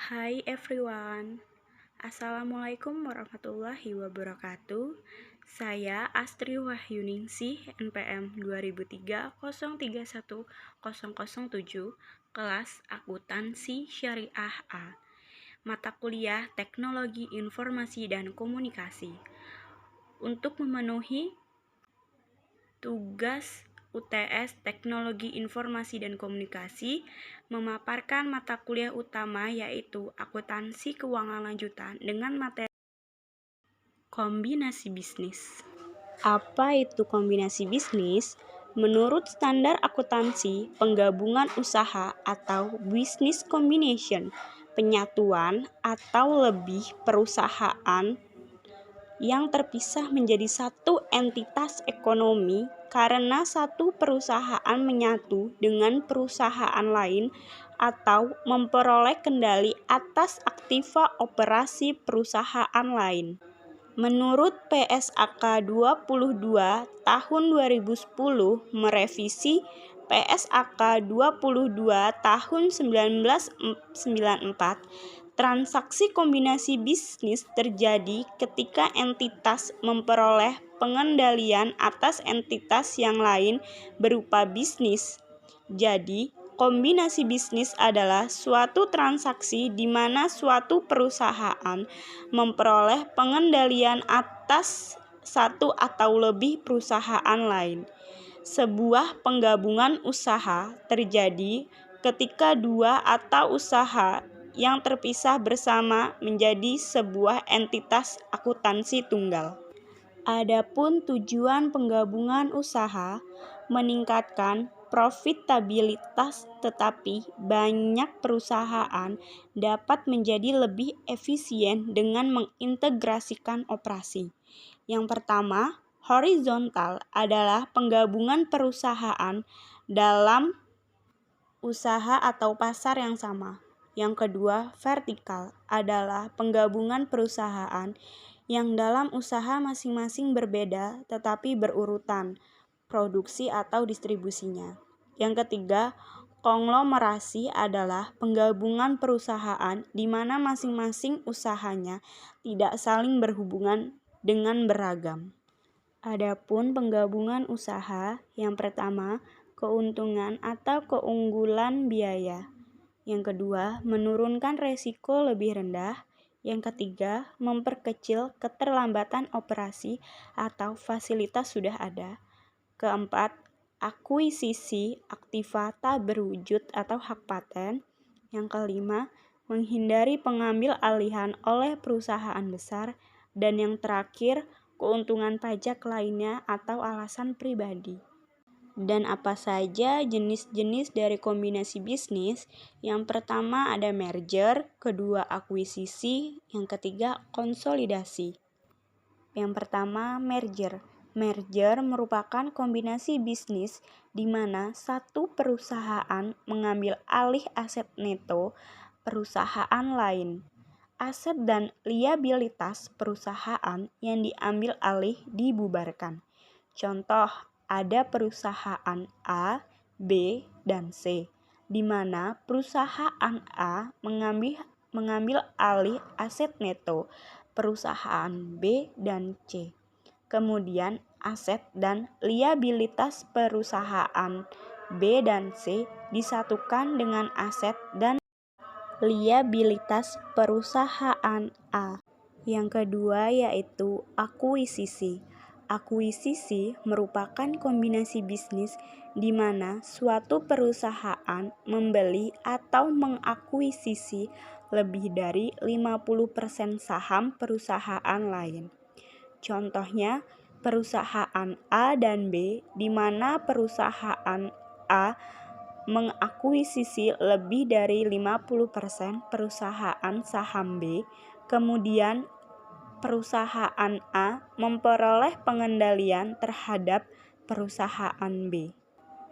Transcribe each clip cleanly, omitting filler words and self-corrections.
Hai everyone, Assalamualaikum warahmatullahi wabarakatuh. Saya Astri Wahyuningsih, NPM 2003 031007, kelas Akuntansi Syariah A, mata kuliah Teknologi Informasi dan Komunikasi. Untuk memenuhi tugas UTS Teknologi Informasi dan Komunikasi, memaparkan mata kuliah utama yaitu Akuntansi Keuangan Lanjutan dengan materi kombinasi bisnis. Apa itu kombinasi bisnis? Menurut standar akuntansi, penggabungan usaha atau business combination, penyatuan atau lebih perusahaan yang terpisah menjadi satu entitas ekonomi karena satu perusahaan menyatu dengan perusahaan lain atau memperoleh kendali atas aktiva operasi perusahaan lain. Menurut PSAK 22 tahun 2010 merevisi PSAK 22 tahun 1994, transaksi kombinasi bisnis terjadi ketika entitas memperoleh pengendalian atas entitas yang lain berupa bisnis. Jadi, kombinasi bisnis adalah suatu transaksi di mana suatu perusahaan memperoleh pengendalian atas satu atau lebih perusahaan lain. Sebuah penggabungan usaha terjadi ketika dua atau usaha yang terpisah bersama menjadi sebuah entitas akuntansi tunggal. Adapun tujuan penggabungan usaha meningkatkan profitabilitas, tetapi banyak perusahaan dapat menjadi lebih efisien dengan mengintegrasikan operasi. Yang pertama, horizontal adalah penggabungan perusahaan dalam usaha atau pasar yang sama. Yang kedua, vertikal adalah penggabungan perusahaan yang dalam usaha masing-masing berbeda tetapi berurutan produksi atau distribusinya. Yang ketiga, konglomerasi adalah penggabungan perusahaan di mana masing-masing usahanya tidak saling berhubungan dengan beragam. Adapun penggabungan usaha, yang pertama, keuntungan atau keunggulan biaya. Yang kedua, menurunkan resiko lebih rendah. Yang ketiga, memperkecil keterlambatan operasi atau fasilitas sudah ada. Keempat, akuisisi aktiva tak berwujud atau hak paten. Yang kelima, menghindari pengambil alihan oleh perusahaan besar. Dan yang terakhir, keuntungan pajak lainnya atau alasan pribadi. Dan apa saja jenis-jenis dari kombinasi bisnis? Yang pertama ada merger, kedua akuisisi, yang ketiga konsolidasi. Yang pertama merger. Merger merupakan kombinasi bisnis di mana satu perusahaan mengambil alih aset neto perusahaan lain. Aset dan liabilitas perusahaan yang diambil alih dibubarkan. Contoh, ada perusahaan A, B, dan C, di mana perusahaan A mengambil alih aset neto perusahaan B dan C. Kemudian aset dan liabilitas perusahaan B dan C disatukan dengan aset dan liabilitas perusahaan A. Yang kedua yaitu akuisisi. Akuisisi merupakan kombinasi bisnis di mana suatu perusahaan membeli atau mengakuisisi lebih dari 50% saham perusahaan lain. Contohnya, perusahaan A dan B, di mana perusahaan A mengakuisisi lebih dari 50% perusahaan saham B, kemudian perusahaan A memperoleh pengendalian terhadap perusahaan B.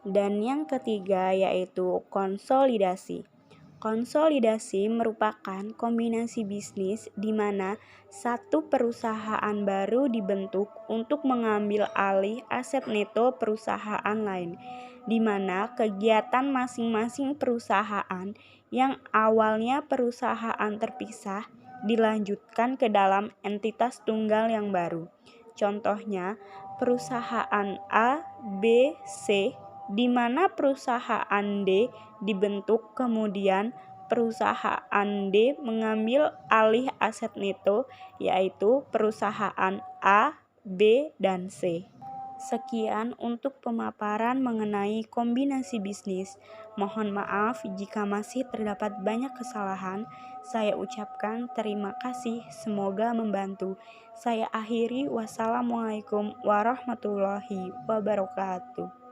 Dan yang ketiga yaitu konsolidasi. Konsolidasi merupakan kombinasi bisnis di mana satu perusahaan baru dibentuk untuk mengambil alih aset neto perusahaan lain, di mana kegiatan masing-masing perusahaan yang awalnya perusahaan terpisah dilanjutkan ke dalam entitas tunggal yang baru. Contohnya, perusahaan A, B, C, di mana perusahaan D dibentuk, kemudian perusahaan D mengambil alih aset neto, yaitu perusahaan A, B, dan C. Sekian untuk pemaparan mengenai kombinasi bisnis. Mohon maaf jika masih terdapat banyak kesalahan. Saya ucapkan terima kasih, semoga membantu. Saya akhiri, wassalamualaikum warahmatullahi wabarakatuh.